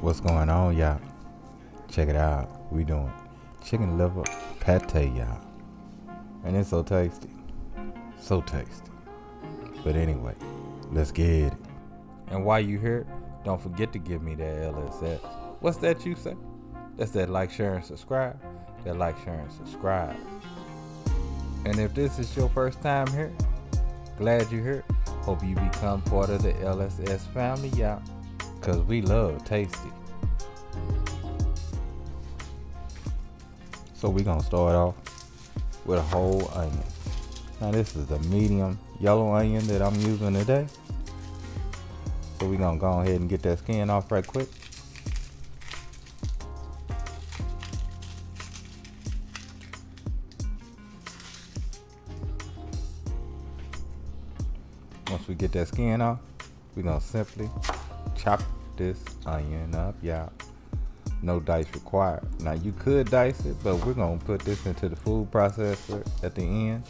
What's going on, y'all? Check it out. We doing chicken liver pate, y'all. And it's so tasty. So tasty. But anyway, let's get it. And while you here, don't forget to give me that LSS. What's that you say? That's that like, share, and subscribe. That like, share, and subscribe. And if this is your first time here, glad you're here. Hope you become part of the LSS family, y'all. Cause we love tasty. So we gonna start off with a whole onion. Now this is a medium yellow onion that I'm using today. So we gonna go ahead and get that skin off right quick. Once we get that skin off, we gonna simply chop this onion up, y'all. No dice required. Now you could dice it, but we're gonna put this into the food processor at the end.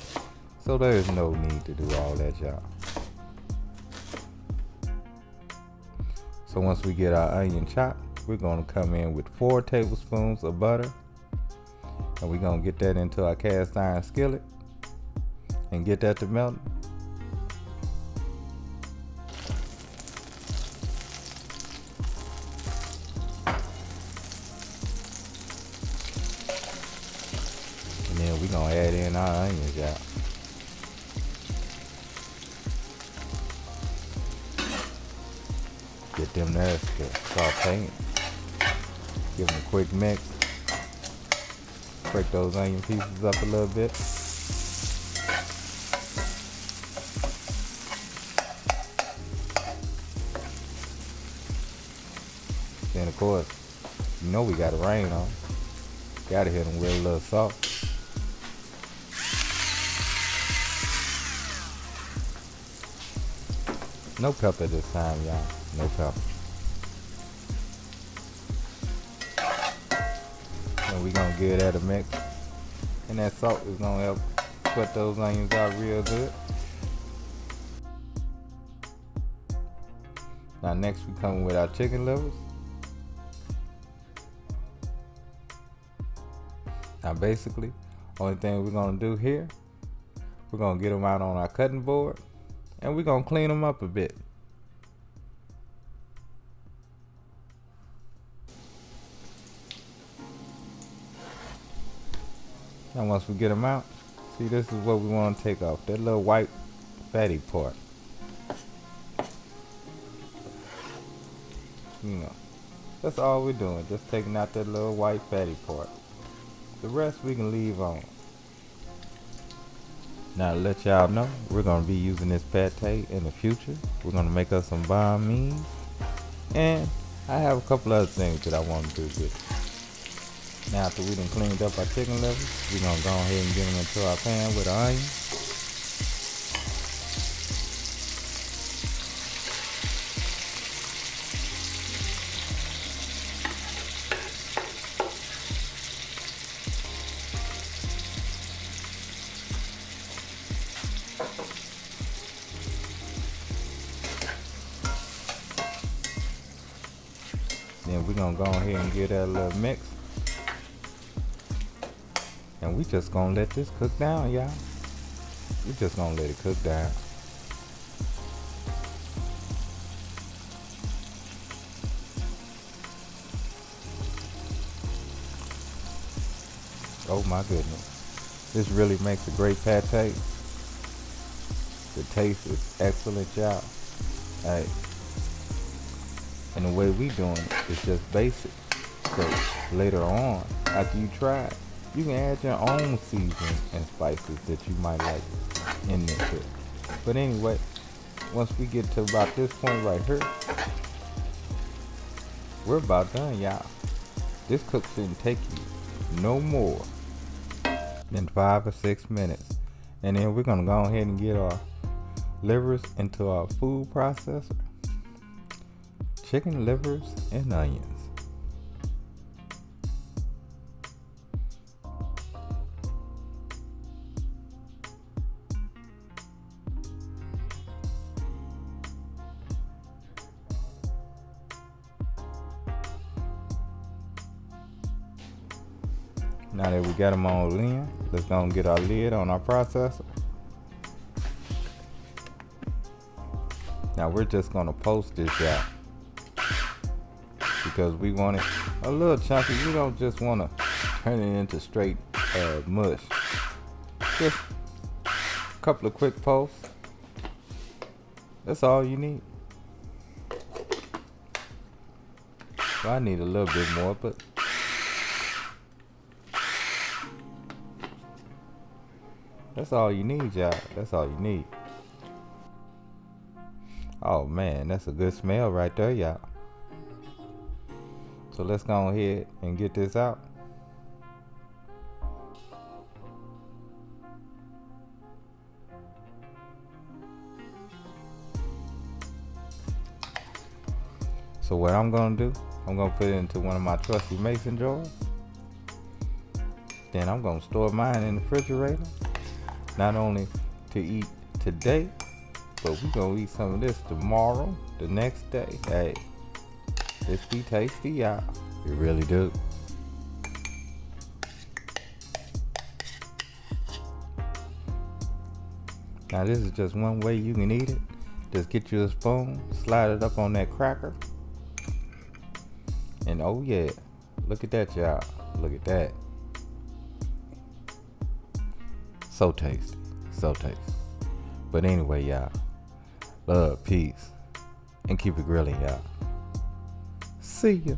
So there is no need to do all that, y'all. So once we get our onion chopped, we're gonna come in with 4 tablespoons of butter. And we're gonna get that into our cast iron skillet and get that to melt. And then we're gonna add in our onions, y'all. Get them there to sauteing. Give them a quick mix. Break those onion pieces up a little bit. Then of course, you know we got a rain on. Gotta hit them with a little salt. No pepper this time, y'all. No pepper. And we gonna give that a mix. And that salt is gonna help sweat those onions out real good. Now next we come with our chicken livers. Now basically, only thing we're gonna do here, we're gonna get them out on our cutting board and we're gonna clean them up a bit. Now once we get them out, see, this is what we want to take off, that little white fatty part. You know, that's all we're doing, just taking out that little white fatty part. The rest we can leave on. Now to let y'all know, we're going to be using this pate in the future. We're going to make us some banh mi's. And I have a couple other things that I want to do with it. Now after we done cleaned up our chicken livers, we're going to go ahead and get them into our pan with our onion. Then we're going to go ahead and give that a little mix. And we just gonna let this cook down, y'all. We just gonna let it cook down. Oh my goodness. This really makes a great pate. The taste is excellent, y'all. Hey. And the way we doing it is just basic. So later on, after you try it, you can add your own seasoning and spices that you might like in this here. But anyway, once we get to about this point right here, we're about done, y'all. This cook shouldn't take you no more than 5 or 6 minutes. And then we're gonna go ahead and get our livers into our food processor. Chicken livers and onions. Now that we got them all in, let's go and get our lid on our processor. Now we're just gonna post this out because we want it a little chunky. We don't just want to turn it into straight mush. Just a couple of quick posts. That's all you need. Well, I need a little bit more, but that's all you need, y'all. That's all you need. Oh man, that's a good smell right there, y'all. So let's go ahead and get this out. So what I'm gonna do, I'm gonna put it into one of my trusty mason jars. Then I'm gonna store mine in the refrigerator. Not only to eat today, but we're gonna eat some of this tomorrow, the next day. Hey, this be tasty, y'all. It really do. Now this is just one way you can eat it. Just get you a spoon, slide it up on that cracker. And oh yeah, look at that, y'all. Look at that. So tasty, so tasty. But anyway, y'all, love, peace, and keep it grilling, y'all. See ya.